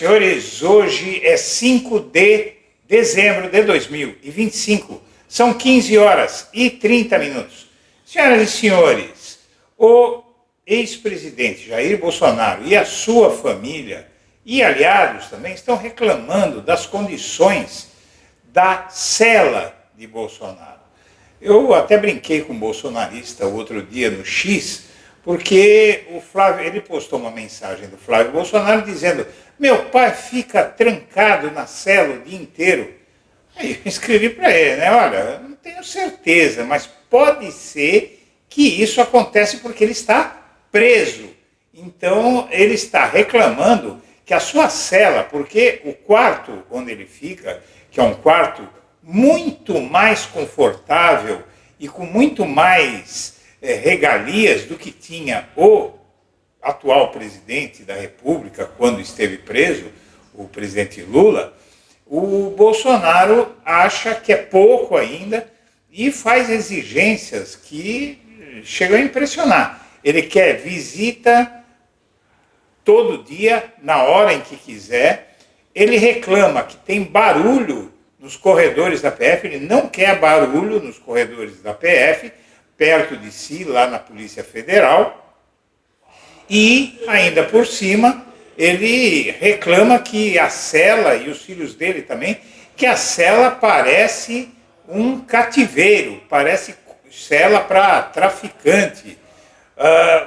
senhores, hoje é 5 de dezembro de 2025. São 15 horas e 30 minutos. Senhoras e senhores, o ex-presidente Jair Bolsonaro e a sua família e aliados também estão reclamando das condições da cela de Bolsonaro. Eu até brinquei com um bolsonarista o outro dia no X, porque o Flávio, ele postou uma mensagem do Flávio Bolsonaro dizendo: meu pai fica trancado na cela o dia inteiro. Aí eu escrevi para ele, né? Olha, eu não tenho certeza, mas pode ser que isso acontece porque ele está preso. Então ele está reclamando que a sua cela, porque o quarto onde ele fica, que é um quarto muito mais confortável e com muito mais regalias do que tinha o atual presidente da República quando esteve preso, o presidente Lula, o Bolsonaro acha que é pouco ainda e faz exigências que chegam a impressionar. Ele quer visita todo dia, na hora em que quiser. Ele reclama que tem barulho nos corredores da PF, ele não quer barulho nos corredores da PF, perto de si, lá na Polícia Federal, e ainda por cima, ele reclama que a cela, e os filhos dele também, que a cela parece um cativeiro, parece cela para traficante.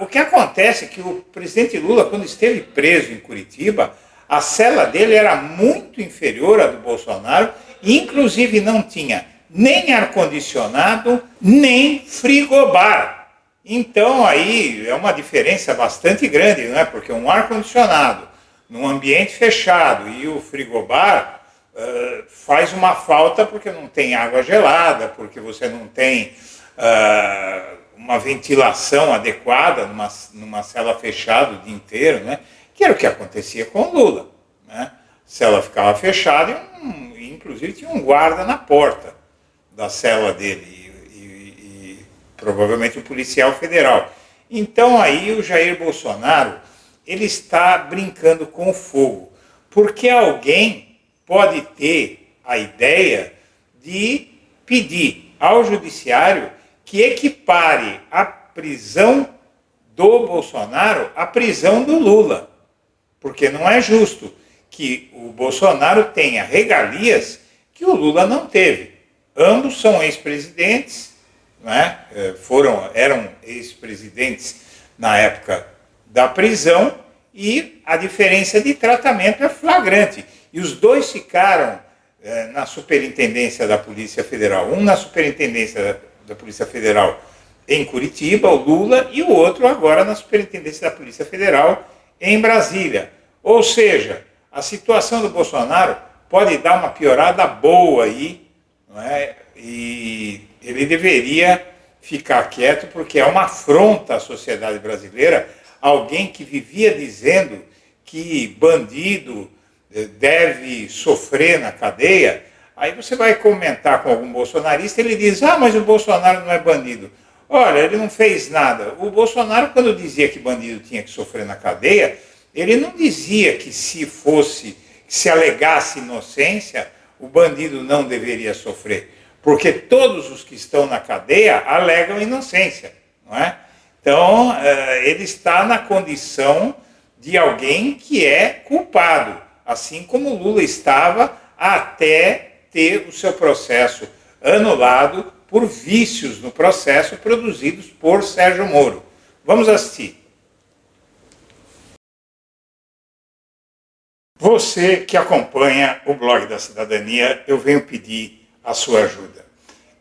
O que acontece é que o presidente Lula, quando esteve preso em Curitiba, a cela dele era muito inferior à do Bolsonaro, e inclusive não tinha nem ar-condicionado, nem frigobar. Então aí é uma diferença bastante grande, não é? Porque um ar-condicionado num ambiente fechado e o frigobar faz uma falta porque não tem água gelada, porque você não tem uma ventilação adequada numa cela fechada o dia inteiro, né? Que era o que acontecia com o Lula, né? A cela ficava fechada e inclusive tinha um guarda na porta da cela dele e provavelmente um policial federal. Então aí o Jair Bolsonaro, ele está brincando com o fogo, porque alguém pode ter a ideia de pedir ao judiciário que equipare a prisão do Bolsonaro à prisão do Lula, porque não é justo que o Bolsonaro tenha regalias que o Lula não teve. Ambos são ex-presidentes, né? Eram ex-presidentes na época da prisão, e a diferença de tratamento é flagrante. E os dois ficaram na Superintendência da Polícia Federal, um na Superintendência da Polícia Federal em Curitiba, o Lula, e o outro agora na Superintendência da Polícia Federal em Brasília. Ou seja, a situação do Bolsonaro pode dar uma piorada boa aí, não é? E ele deveria ficar quieto, porque é uma afronta à sociedade brasileira, alguém que vivia dizendo que bandido deve sofrer na cadeia. Aí você vai comentar com algum bolsonarista, ele diz: ah, mas o Bolsonaro não é bandido. Olha, ele não fez nada. O Bolsonaro, quando dizia que bandido tinha que sofrer na cadeia, ele não dizia que se alegasse inocência, o bandido não deveria sofrer. Porque todos os que estão na cadeia alegam inocência, não é? Então, ele está na condição de alguém que é culpado, assim como o Lula estava até ter o seu processo anulado por vícios no processo produzidos por Sérgio Moro. Vamos assistir. Você que acompanha o Blog da Cidadania, eu venho pedir a sua ajuda.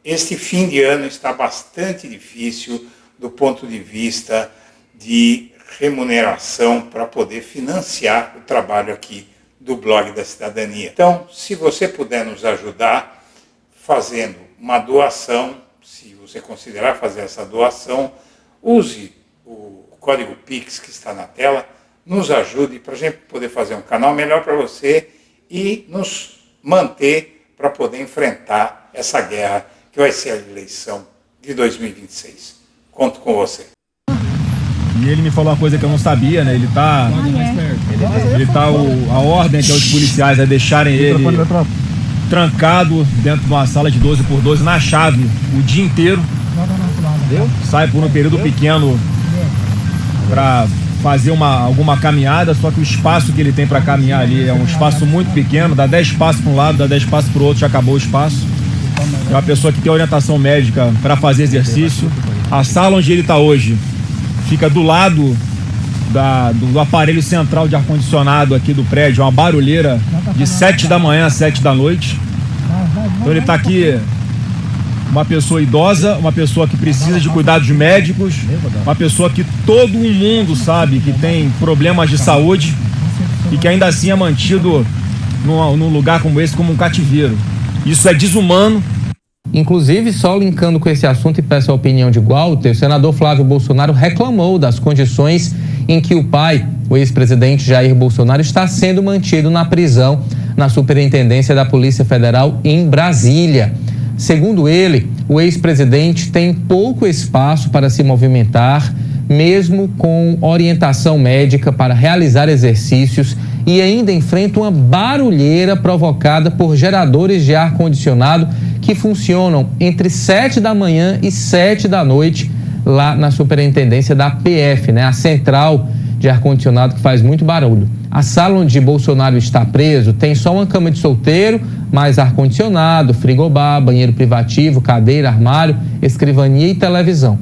Este fim de ano está bastante difícil do ponto de vista de remuneração para poder financiar o trabalho aqui do Blog da Cidadania. Então, se você puder nos ajudar fazendo uma doação, se você considerar fazer essa doação, use o código Pix que está na tela, nos ajude para a gente poder fazer um canal melhor para você e nos manter para poder enfrentar essa guerra que vai ser a eleição de 2026. Conto com você. E ele me falou uma coisa que eu não sabia, né? Ele tá Ele tá a ordem que é os policiais a deixarem ele trancado dentro de uma sala de 12 por 12 na chave o dia inteiro. Entendeu? Sai por um período pequeno para fazer alguma caminhada, só que o espaço que ele tem para caminhar ali é um espaço muito pequeno, dá 10 passos para um lado, dá 10 passos para o outro, já acabou o espaço. É uma pessoa que tem orientação médica para fazer exercício. A sala onde ele está hoje fica do lado do aparelho central de ar-condicionado aqui do prédio, uma barulheira de 7 da manhã às 7 da noite. Então ele está aqui, uma pessoa idosa, uma pessoa que precisa de cuidados médicos, uma pessoa que todo mundo sabe que tem problemas de saúde e que ainda assim é mantido num lugar como esse, como um cativeiro. Isso é desumano. Inclusive, só linkando com esse assunto e peço a opinião de Walter, o senador Flávio Bolsonaro reclamou das condições em que o pai, o ex-presidente Jair Bolsonaro, está sendo mantido na prisão na Superintendência da Polícia Federal em Brasília. Segundo ele, o ex-presidente tem pouco espaço para se movimentar, mesmo com orientação médica para realizar exercícios, e ainda enfrenta uma barulheira provocada por geradores de ar-condicionado que funcionam entre 7 da manhã e 7 da noite lá na Superintendência da PF, né? A central de ar-condicionado que faz muito barulho. A sala onde Bolsonaro está preso tem só uma cama de solteiro, mais ar-condicionado, frigobar, banheiro privativo, cadeira, armário, escrivania e televisão.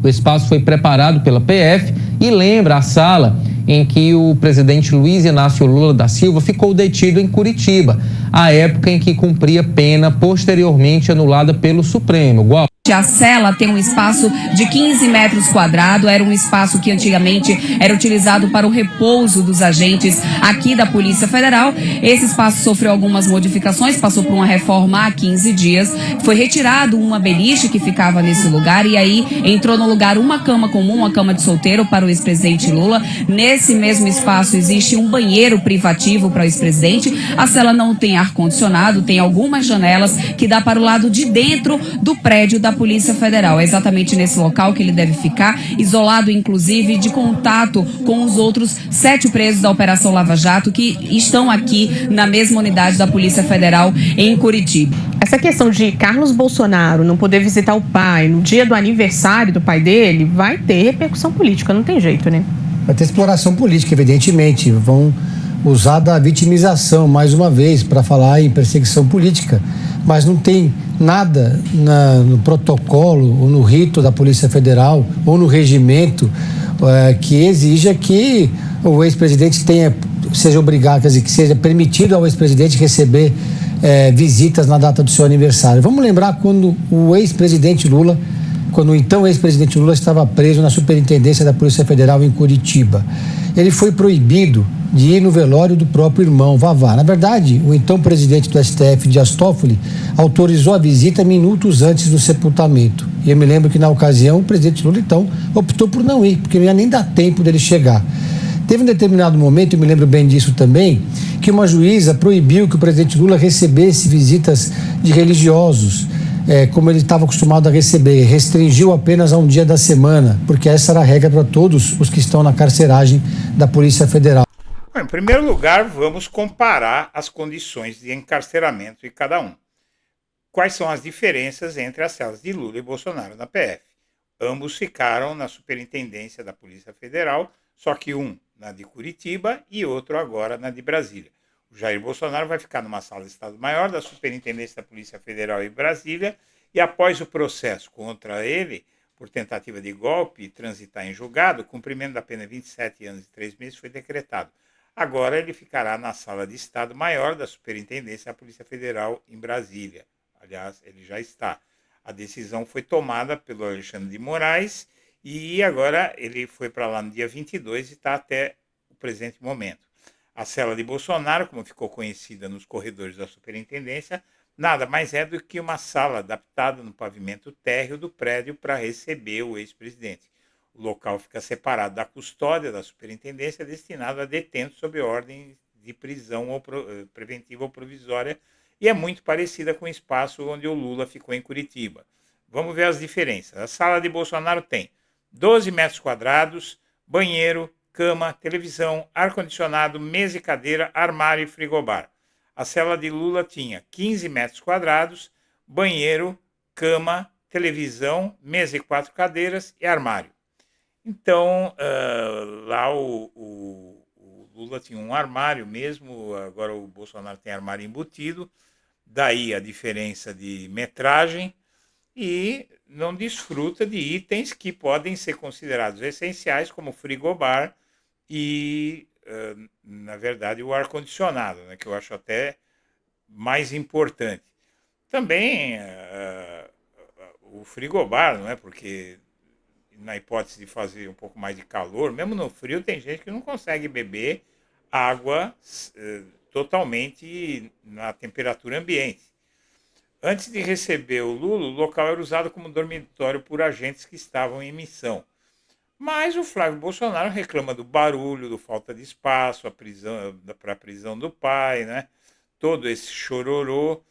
O espaço foi preparado pela PF e lembra a sala em que o presidente Luiz Inácio Lula da Silva ficou detido em Curitiba, a época em que cumpria pena posteriormente anulada pelo Supremo. A cela tem um espaço de 15 metros quadrados, era um espaço que antigamente era utilizado para o repouso dos agentes aqui da Polícia Federal. Esse espaço sofreu algumas modificações, passou por uma reforma há 15 dias, foi retirado uma beliche que ficava nesse lugar e aí entrou no lugar uma cama comum, uma cama de solteiro para o ex-presidente Lula. Nesse mesmo espaço existe um banheiro privativo para o ex-presidente. A cela não tem ar-condicionado, tem algumas janelas que dá para o lado de dentro do prédio da Polícia Federal. É exatamente nesse local que ele deve ficar, isolado inclusive de contato com os outros 7 presos da Operação Lava Jato que estão aqui na mesma unidade da Polícia Federal em Curitiba. Essa questão de Carlos Bolsonaro não poder visitar o pai no dia do aniversário do pai dele vai ter repercussão política, não tem jeito, né? Vai ter exploração política, evidentemente. Vão usar da vitimização, mais uma vez, para falar em perseguição política. Mas não tem nada no protocolo ou no rito da Polícia Federal ou no regimento que exija que o ex-presidente seja obrigado, quer dizer, que seja permitido ao ex-presidente receber visitas na data do seu aniversário. Vamos lembrar quando o então ex-presidente Lula estava preso na Superintendência da Polícia Federal em Curitiba. Ele foi proibido de ir no velório do próprio irmão, Vavá. Na verdade, o então presidente do STF, Dias Toffoli, autorizou a visita minutos antes do sepultamento. E eu me lembro que, na ocasião, o presidente Lula, então, optou por não ir, porque não ia nem dar tempo dele chegar. Teve um determinado momento, eu me lembro bem disso também, que uma juíza proibiu que o presidente Lula recebesse visitas de religiosos, como ele estava acostumado a receber, restringiu apenas a um dia da semana, porque essa era a regra para todos os que estão na carceragem da Polícia Federal. Bom, em primeiro lugar, vamos comparar as condições de encarceramento de cada um. Quais são as diferenças entre as celas de Lula e Bolsonaro na PF? Ambos ficaram na Superintendência da Polícia Federal, só que um na de Curitiba e outro agora na de Brasília. O Jair Bolsonaro vai ficar numa sala de Estado-Maior da Superintendência da Polícia Federal em Brasília e após o processo contra ele, por tentativa de golpe e transitar em julgado, o cumprimento da pena de 27 anos e 3 meses foi decretado. Agora ele ficará na sala de Estado-Maior da Superintendência da Polícia Federal em Brasília. Aliás, ele já está. A decisão foi tomada pelo Alexandre de Moraes e agora ele foi para lá no dia 22 e está até o presente momento. A cela de Bolsonaro, como ficou conhecida nos corredores da superintendência, nada mais é do que uma sala adaptada no pavimento térreo do prédio para receber o ex-presidente. O local fica separado da custódia da superintendência, destinado a detentos sob ordem de prisão preventiva ou provisória, e é muito parecida com o espaço onde o Lula ficou em Curitiba. Vamos ver as diferenças. A sala de Bolsonaro tem 12 metros quadrados, banheiro, cama, televisão, ar-condicionado, mesa e cadeira, armário e frigobar. A cela de Lula tinha 15 metros quadrados, banheiro, cama, televisão, mesa e 4 cadeiras e armário. Então, lá o Lula tinha um armário mesmo, agora o Bolsonaro tem armário embutido, daí a diferença de metragem, e não desfruta de itens que podem ser considerados essenciais, como frigobar e, na verdade, o ar-condicionado, né, que eu acho até mais importante. Também o frigobar, não é? Porque na hipótese de fazer um pouco mais de calor, mesmo no frio, tem gente que não consegue beber água totalmente na temperatura ambiente. Antes de receber o Lula, o local era usado como dormitório por agentes que estavam em missão. Mas o Flávio Bolsonaro reclama do barulho, do falta de espaço, para a prisão do pai, né? Todo esse chororô.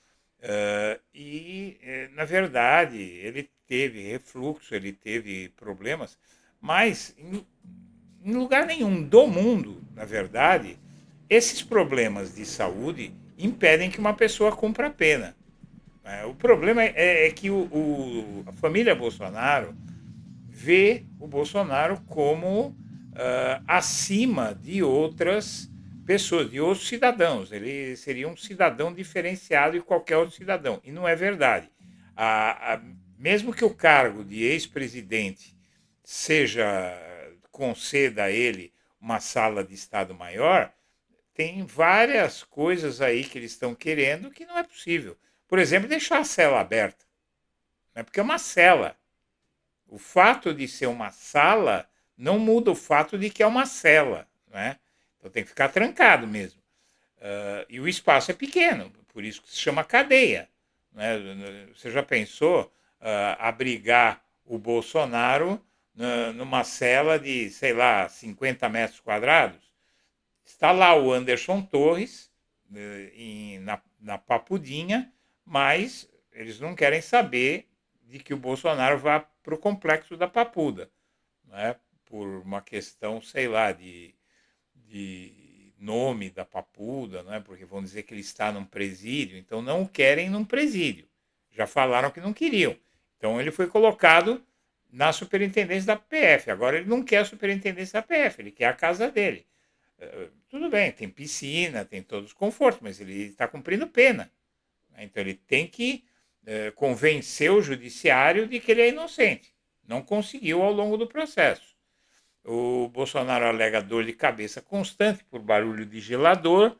Na verdade, ele teve refluxo, ele teve problemas, mas em lugar nenhum do mundo, na verdade, esses problemas de saúde impedem que uma pessoa cumpra a pena. O problema é que a família Bolsonaro vê o Bolsonaro como acima de outras pessoas, de outros cidadãos. Ele seria um cidadão diferenciado de qualquer outro cidadão. E não é verdade. Mesmo que o cargo de ex-presidente conceda a ele uma sala de Estado-Maior, tem várias coisas aí que eles estão querendo que não é possível. Por exemplo, deixar a cela aberta. Não é porque é uma cela. O fato de ser uma sala não muda o fato de que é uma cela, não é? Então tem que ficar trancado mesmo. E o espaço é pequeno, por isso que se chama cadeia. Né? Você já pensou abrigar o Bolsonaro numa cela de, sei lá, 50 metros quadrados? Está lá o Anderson Torres, na Papudinha, mas eles não querem saber de que o Bolsonaro vá para o complexo da Papuda, né? Por uma questão, sei lá, de nome da Papuda, né? Porque vão dizer que ele está num presídio, então não o querem num presídio. Já falaram que não queriam. Então ele foi colocado na superintendência da PF. Agora ele não quer a superintendência da PF, ele quer a casa dele. Tudo bem, tem piscina, tem todos os confortos, mas ele está cumprindo pena. Então ele tem que convencer o judiciário de que ele é inocente. Não conseguiu ao longo do processo. O Bolsonaro alega dor de cabeça constante por barulho de gerador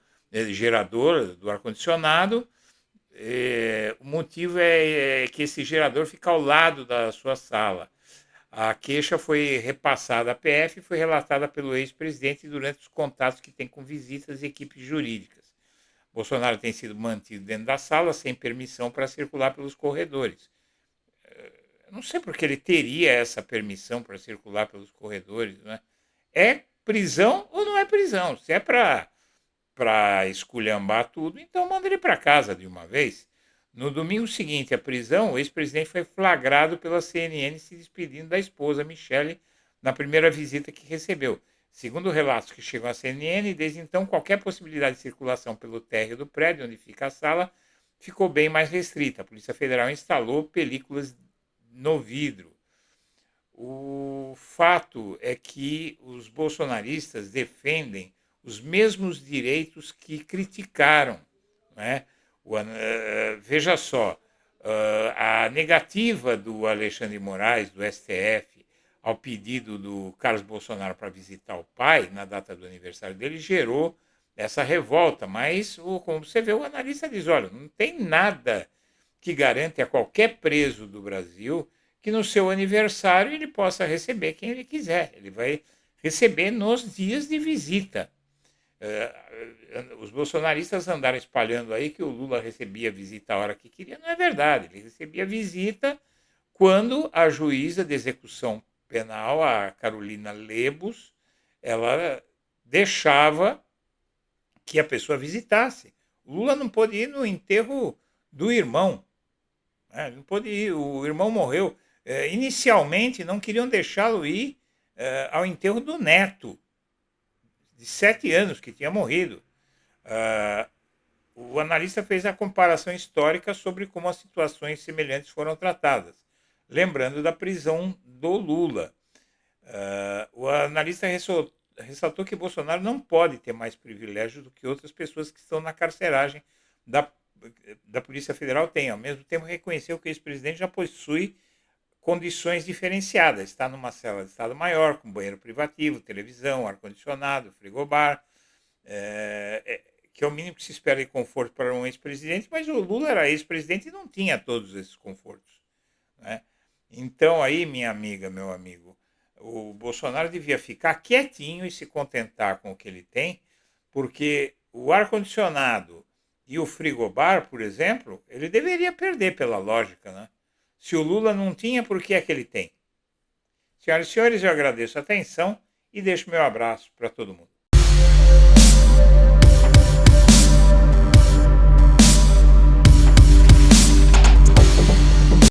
do ar-condicionado. O motivo é que esse gerador fica ao lado da sua sala. A queixa foi repassada à PF e foi relatada pelo ex-presidente durante os contatos que tem com visitas e equipes jurídicas. Bolsonaro tem sido mantido dentro da sala sem permissão para circular pelos corredores. Eu não sei porque ele teria essa permissão para circular pelos corredores, né? É prisão ou não é prisão? Se é para esculhambar tudo, então manda ele para casa de uma vez. No domingo seguinte à prisão, o ex-presidente foi flagrado pela CNN se despedindo da esposa, Michele, na primeira visita que recebeu. Segundo relatos que chegam à CNN, desde então qualquer possibilidade de circulação pelo térreo do prédio onde fica a sala ficou bem mais restrita. A Polícia Federal instalou películas no vidro. O fato é que os bolsonaristas defendem os mesmos direitos que criticaram, né? Veja só, a negativa do Alexandre de Moraes, do STF, ao pedido do Carlos Bolsonaro para visitar o pai, na data do aniversário dele, gerou essa revolta. Mas, como você vê, o analista diz, olha, não tem nada que garante a qualquer preso do Brasil que no seu aniversário ele possa receber quem ele quiser. Ele vai receber nos dias de visita. Os bolsonaristas andaram espalhando aí que o Lula recebia visita a hora que queria. Não é verdade. Ele recebia visita quando a juíza de execução penal, a Carolina Lebos, ela deixava que a pessoa visitasse. O Lula não pôde ir no enterro do irmão. Não pôde ir, o irmão morreu. Inicialmente não queriam deixá-lo ir ao enterro do neto. de 7 anos que tinha morrido. O analista fez a comparação histórica sobre como as situações semelhantes foram tratadas, lembrando da prisão do Lula. O analista ressaltou que Bolsonaro não pode ter mais privilégios do que outras pessoas que estão na carceragem da Polícia Federal têm. Ao mesmo tempo, reconheceu que o ex-presidente já possui condições diferenciadas. Está numa cela de estado maior, com banheiro privativo, televisão, ar-condicionado, frigobar, que é o mínimo que se espera de conforto para um ex-presidente, mas o Lula era ex-presidente e não tinha todos esses confortos, né? Então aí, minha amiga, meu amigo, o Bolsonaro devia ficar quietinho e se contentar com o que ele tem, porque o ar-condicionado e o frigobar, por exemplo, ele deveria perder pela lógica, né? Se o Lula não tinha, por que é que ele tem? Senhoras e senhores, eu agradeço a atenção e deixo meu abraço para todo mundo.